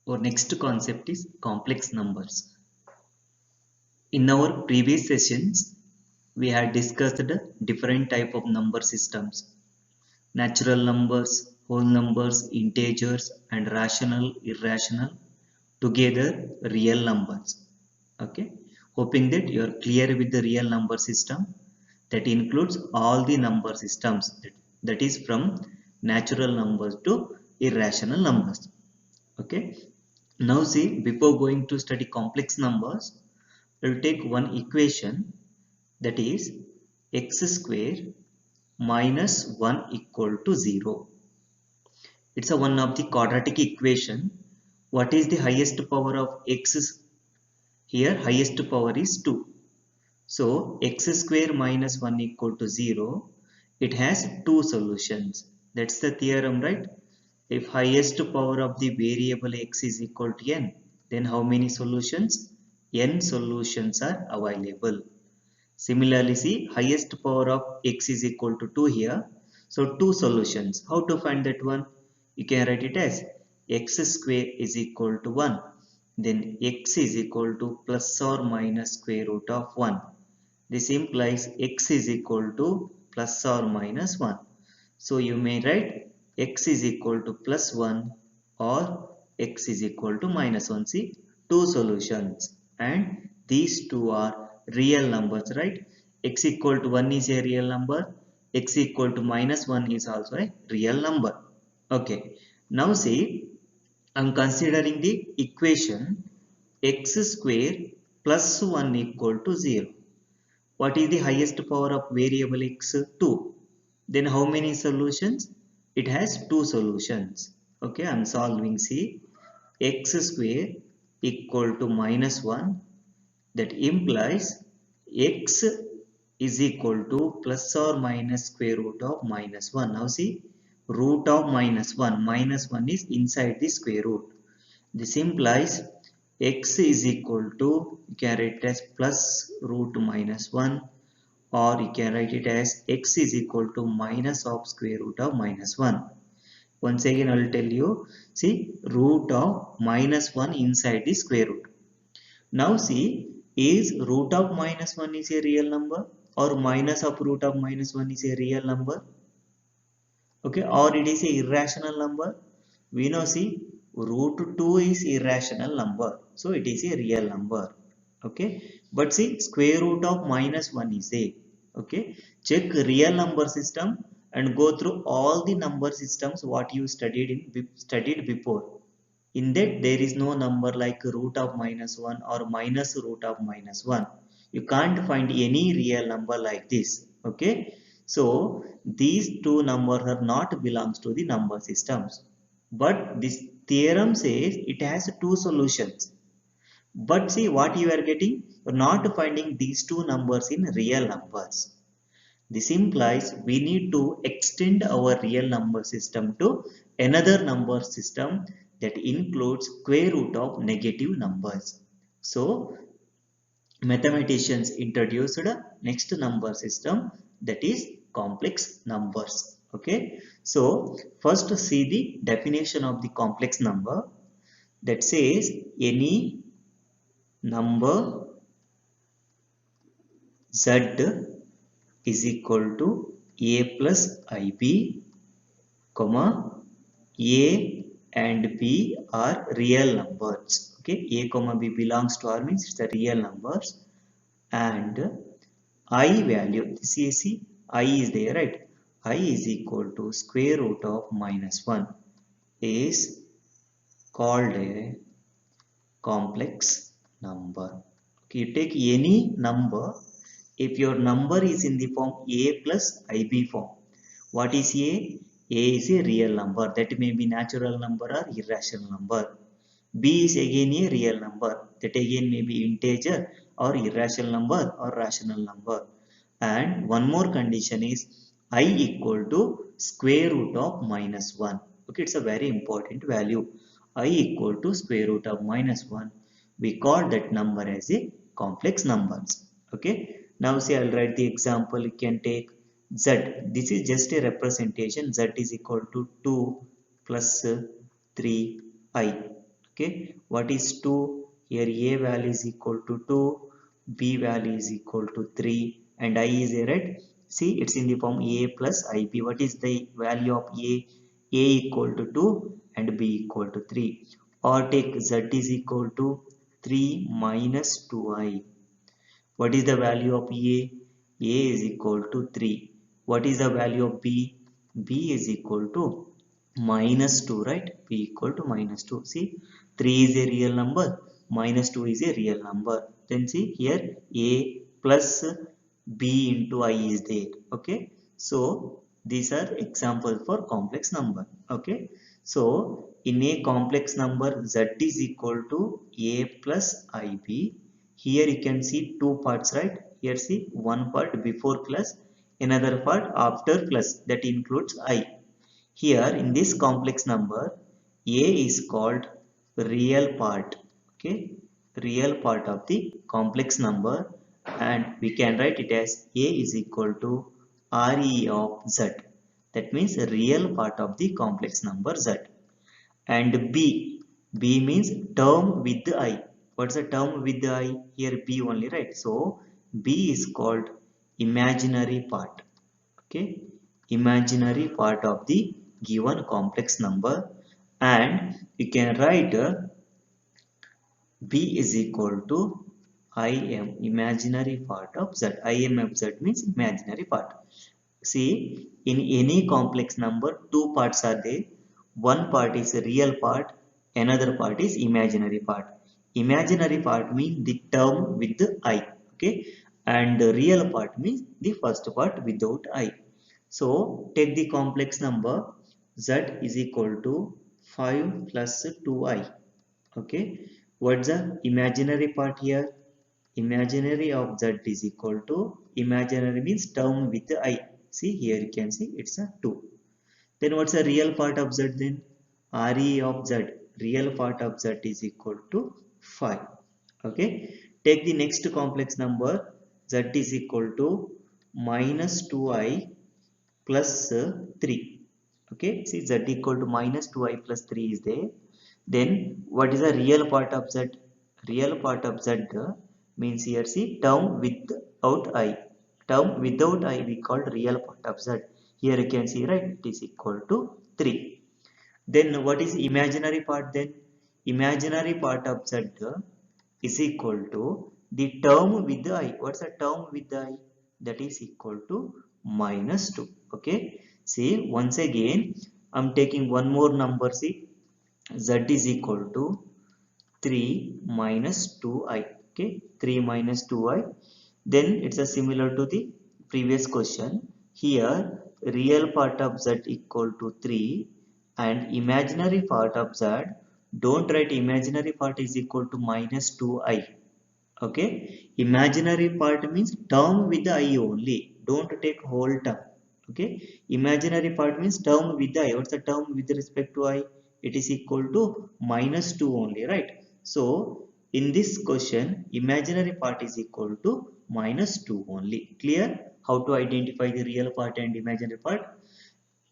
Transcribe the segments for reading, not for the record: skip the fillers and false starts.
Our next concept is complex numbers. In our previous sessions, we had discussed different type of number systems: natural numbers, whole numbers, integers, and rational, irrational, together real numbers. Okay, hoping that you are clear with the real number system. That includes all the number systems, that is from natural numbers to irrational numbers. Okay, now see, before going to study complex numbers, we'll take one equation, that is x square minus 1 equal to 0. It's a one of the quadratic equation. What is the highest power of x? Here highest power is 2. So x square minus 1 equal to 0. It has two solutions. That's the theorem, right? If highest power of the variable x is equal to n, then how many solutions? N solutions are available. Similarly, see, highest power of x is equal to 2 here. So two solutions. How to find that one? You can write it as x square is equal to 1. Then x is equal to plus or minus square root of 1. This implies x is equal to plus or minus 1. So you may write x is equal to plus 1 or x is equal to minus 1. See, two solutions, and these two are real numbers, right? X equal to 1 is a real number, x equal to minus 1 is also a real number. Okay, now see, I'm considering the equation x square plus 1 equal to 0. What is the highest power of variable x? 2. Then how many solutions? It has two solutions. Okay, I'm solving. See, x square equal to minus 1. That implies x is equal to plus or minus square root of minus 1. Now see, root of minus 1. Minus 1 is inside the square root. This implies x is equal to, you can write it as plus root minus 1, or you can write it as x is equal to minus of square root of minus 1. Once again I will tell you, see, root of minus 1 inside the square root. Now see, is root of minus 1 is a real number, or minus of root of minus 1 is a real number? Okay, or it is a irrational number? We know, see, root 2 is irrational number, so it is a real number. Okay, but see, square root of minus 1 is a. Okay, check real number system and go through all the number systems what you studied before. In that there is no number like root of minus 1 or minus root of minus 1. You can't find any real number like this. Okay, so these two numbers are not belongs to the number systems, but this theorem says it has two solutions. But see what you are getting, you're not finding these two numbers in real numbers. This implies we need to extend our real number system to another number system that includes square root of negative numbers. So mathematicians introduced a next number system, that is complex numbers. Okay, so first see the definition of the complex number, that says any number z is equal to a plus ib, comma, a and b are real numbers. Okay, a comma b belongs to r means it's the real numbers, and I value, this is, see, I is there, right? I is equal to square root of minus 1 is called a complex number. Okay, you take any number, if your number is in the form a plus ib form, what is a? A is a real number, that may be natural number or irrational number. B is again a real number, that again may be integer or irrational number or rational number. And one more condition is I equal to square root of minus 1. Okay, it's a very important value. I equal to square root of minus 1. We call that number as a complex numbers. Okay, now see, I'll write the example. You can take z. This is just a representation. Z is equal to 2 plus 3i. Okay, what is 2? Here a value is equal to 2, b value is equal to 3, and I is a, right? See, it's in the form a plus ib. What is the value of a? A equal to 2 and b equal to 3. Or take z is equal to 3 minus 2i. What is the value of a? A is equal to 3. What is the value of b? B is equal to minus 2, right? B equal to minus 2. See, 3 is a real number, minus 2 is a real number. Then see here, a plus b into I is there. Okay, so these are examples for complex number. Okay, so in a complex number, z is equal to a plus ib. Here you can see two parts, right? Here see, one part before plus, another part after plus, that includes I. Here in this complex number, a is called real part. Okay, real part of the complex number, and we can write it as a is equal to re of z. That means real part of the complex number z. And b means term with the I. What's the term with the I? Here b only, right? So b is called imaginary part. Okay, imaginary part of the given complex number. And you can write b is equal to im, imaginary part of z. Im of z means imaginary part. See, in any complex number, two parts are there. One part is a real part, another part is imaginary part. Imaginary part means the term with the I. Okay, and the real part means the first part without I. So take the complex number z is equal to 5 plus 2i. Okay, what's the imaginary part here? Imaginary of z is equal to, imaginary means term with the I. See, here you can see it's a 2. Then what's the real part of z then? Re of z, real part of z is equal to 5. Okay, take the next complex number, z is equal to minus 2i plus 3. Okay, see, z equal to minus 2i plus 3 is there. Then what is the real part of z? Real part of z means here, see, term without I. Term without I we called real part of z. Here you can see, right, it is equal to 3. Then what is imaginary part then? Imaginary part of z is equal to the term with the I. What's the term with the I? That is equal to minus 2. Okay, see, once again I'm taking one more number. See, z is equal to 3 minus 2i. Okay, 3 minus 2i. Then it's a similar to the previous question. Here real part of z equal to 3 and imaginary part of z, don't write imaginary part is equal to minus 2i. Okay, imaginary part means term with the I only, don't take whole term. Okay, imaginary part means term with the I. What's the term with respect to I? It is equal to minus 2 only, right? So in this question, imaginary part is equal to minus 2 only. Clear how to identify the real part and imaginary part?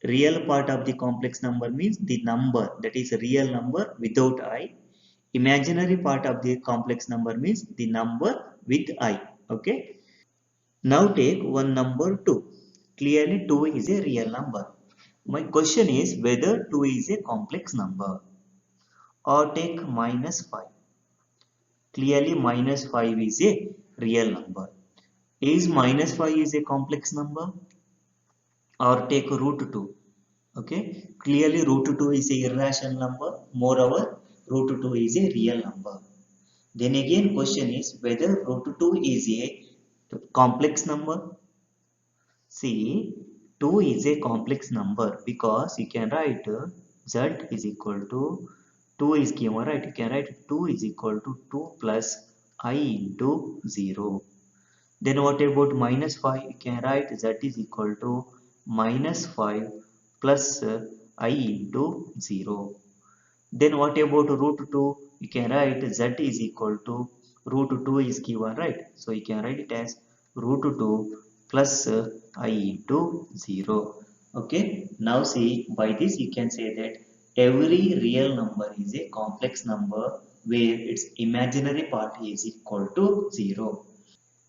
Real part of the complex number means the number that is a real number without I. Imaginary part of the complex number means the number with I. Okay, now take one number 2. Clearly 2 is a real number. My question is whether 2 is a complex number. Or take minus 5. Clearly minus 5 is a real number. Is minus 5 is a complex number? Or take root 2. Okay, clearly root 2 is a irrational number. Moreover, root 2 is a real number. Then again question is whether root 2 is a complex number. See, 2 is a complex number because you can write z is equal to 2 is given, right? You can write 2 is equal to 2 plus I into 0. Then what about minus 5? You can write z is equal to minus 5 plus I into 0. Then what about root 2? You can write z is equal to root 2 is given, right? So you can write it as root 2 plus I into 0. Okay, now see, by this you can say that every real number is a complex number where its imaginary part is equal to 0.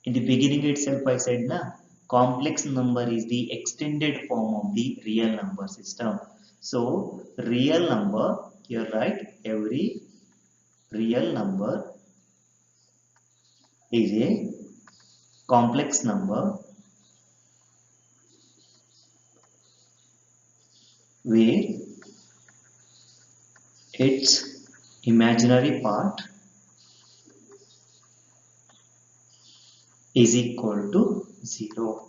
In the beginning itself I said na, complex number is the extended form of the real number system. So real number, here write every real number is a complex number where its imaginary part is equal to 0.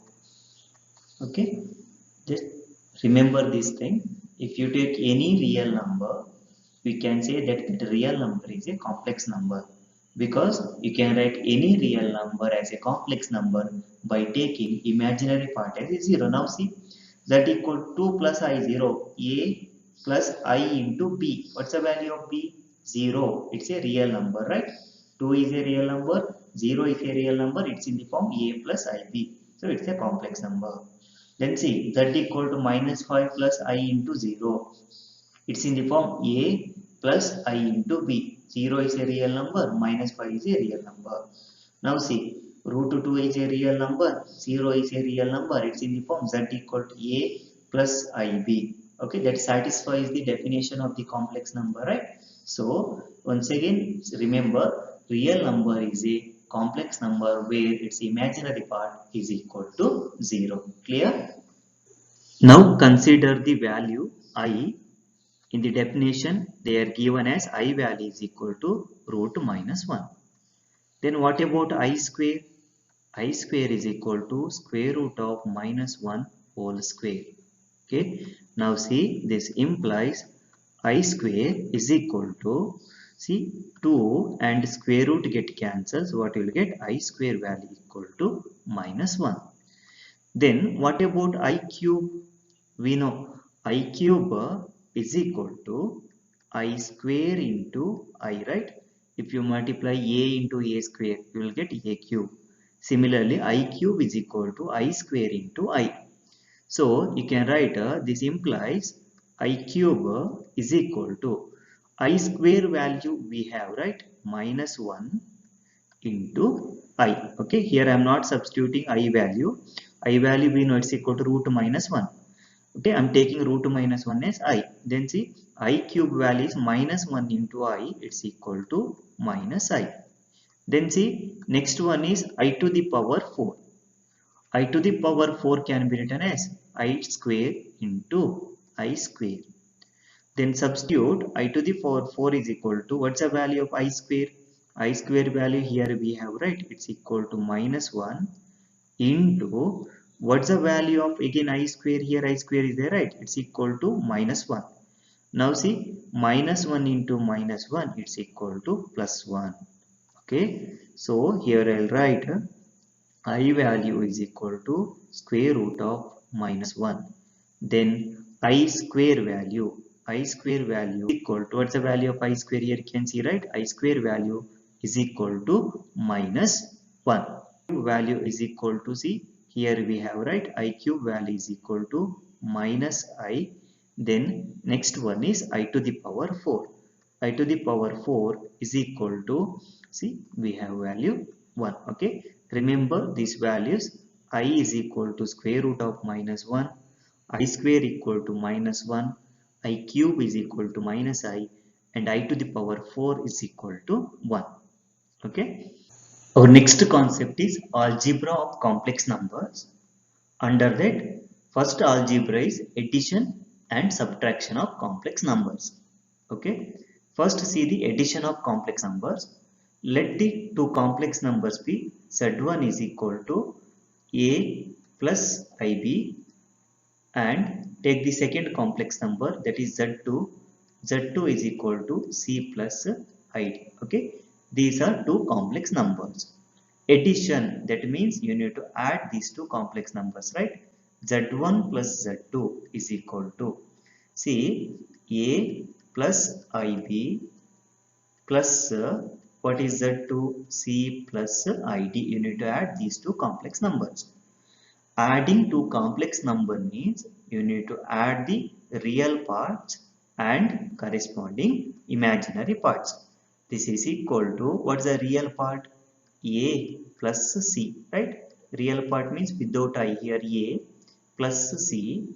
Okay, just remember this thing. If you take any real number, we can say that the real number is a complex number, because you can write any real number as a complex number by taking imaginary part as a 0. Now see, that equal 2 plus I 0, a plus I into b. What's the value of b? 0. It's a real number, right? 2 is a real number, 0 is a real number, it's in the form a plus ib. So it's a complex number. Then see, z equal to minus 5 plus I into 0. It's in the form a plus I into b. 0 is a real number, minus 5 is a real number. Now see, root 2 is a real number, 0 is a real number. It's in the form z equal to a plus ib. Okay, that satisfies the definition of the complex number, right? So, once again, remember, real number is a complex number where its imaginary part is equal to 0. Clear? Now consider the value I. In the definition, they are given as I value is equal to root minus 1. Then what about I square? I square is equal to square root of minus 1 whole square. Okay. Now see, this implies I square is equal to, see, 2 and square root get cancels. What you will get? I square value equal to minus 1. Then what about I cube? We know I cube is equal to I square into I, right? If you multiply a into a square, you will get a cube. Similarly, I cube is equal to I square into I. So you can write this implies I cube is equal to I square value we have, right? Minus 1 into I. Okay, here I am not substituting I value. I value we know it's equal to root minus 1. Okay, I am taking root minus 1 as I. Then see, I cube value is minus 1 into I, it's equal to minus I. Then see, next one is I to the power 4. I to the power 4 can be written as I square into I square. Then substitute I to the power 4 is equal to, what's the value of I square? I square value here we have, right? It's equal to minus 1 into, what's the value of again I square? Here I square is there, right? It's equal to minus 1. Now see, minus 1 into minus 1, it's equal to plus 1. Okay, so here I'll write I value is equal to square root of minus 1. Then I square value equal to, what's the value of I square? Here you can see, right? I square value is equal to minus 1. Value is equal to, see, here we have, right? I cube value is equal to minus I. Then next one is I to the power 4. I to the power 4 is equal to, see, we have value 1. Okay, remember these values. I is equal to square root of minus 1, I square equal to minus 1, I cube is equal to minus I, and I to the power 4 is equal to 1. Okay, our next concept is algebra of complex numbers. Under that, first algebra is addition and subtraction of complex numbers. Okay, first see the addition of complex numbers. Let the two complex numbers be z1 is equal to a plus ib, and take the second complex number, that is z2. Z2 is equal to c plus id. Okay, these are two complex numbers. Addition, that means you need to add these two complex numbers, right? Z1 plus Z2 is equal to, see, A plus IB plus what is Z2? C plus ID. You need to add these two complex numbers. Adding two complex number means you need to add the real parts and corresponding imaginary parts. This is equal to, what's the real part? A plus C, right? Real part means without I here, A plus C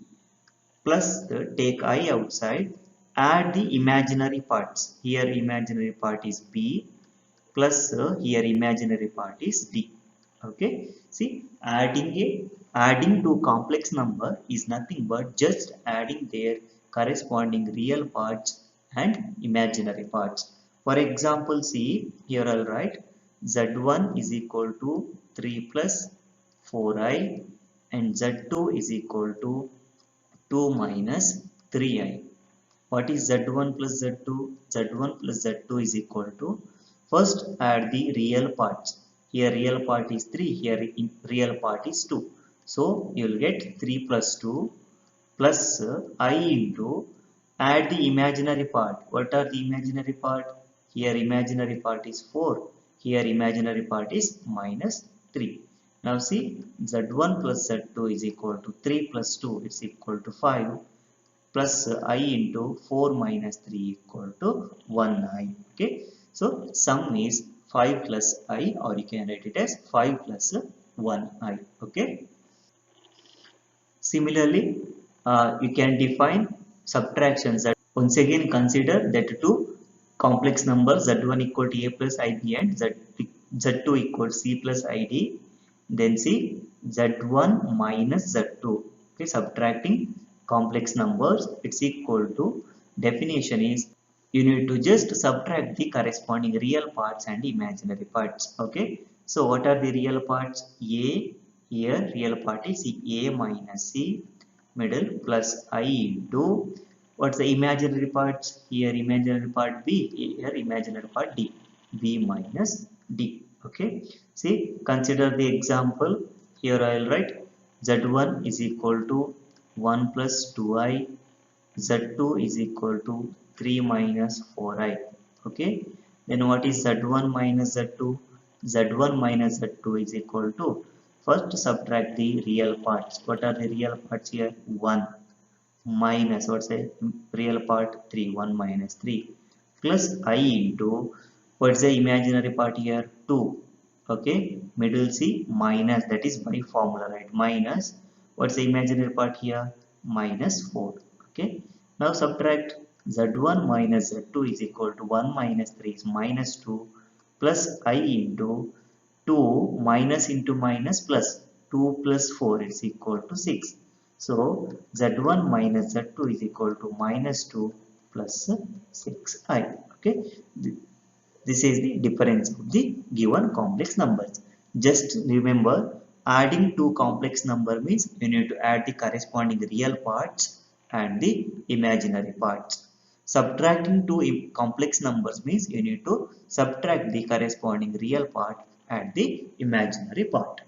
plus take I outside, add the imaginary parts. Here imaginary part is B plus here imaginary part is D. Okay, see, adding to complex number is nothing but just adding their corresponding real parts and imaginary parts. For example, see here I'll write z1 is equal to 3 plus 4i and z2 is equal to 2 minus 3i. What is z1 plus z2? z1 plus z2 is equal to, first add the real parts. Here real part is 3, here real part is 2. So you will get 3 plus 2 plus I into, add the imaginary part. What are the imaginary part? Here imaginary part is 4, here imaginary part is minus 3. Now see, z1 plus z2 is equal to 3 plus 2 is equal to 5 plus I into 4 minus 3 equal to 1i. Okay, so sum is 5 plus I, or you can write it as 5 plus 1i. Okay, similarly, you can define subtractions. That once again consider that two complex numbers z1 equal to a plus ib and z2 equal to c plus id. Then see z1 minus z2. Okay, subtracting complex numbers, it's equal to, definition is, you need to just subtract the corresponding real parts and imaginary parts. Okay, so what are the real parts? A, here real part is a minus c, middle plus I into, what's the imaginary parts? Here imaginary part b, here imaginary part d, b minus d. Okay, see, consider the example. Here I will write z1 is equal to 1 plus 2i, z2 is equal to 3 minus 4i. Okay, then what is z1 minus z2? z1 minus z2 is equal to, first subtract the real parts. What are the real parts here? 1 minus, what's the real part? 3, 1 minus 3 plus I into, what's the imaginary part here? 2. Okay, middle C minus, that is by formula, right? Minus, what's the imaginary part here? Minus 4. Okay, now subtract z1 minus z2 is equal to 1 minus 3 is minus 2 plus I into 2 minus into minus plus 2 plus 4 is equal to 6. So z1 minus z2 is equal to minus 2 plus 6i. Okay, this is the difference of the given complex numbers. Just remember, adding two complex number means you need to add the corresponding real parts and the imaginary parts. Subtracting two complex numbers means you need to subtract the corresponding real part and the imaginary part.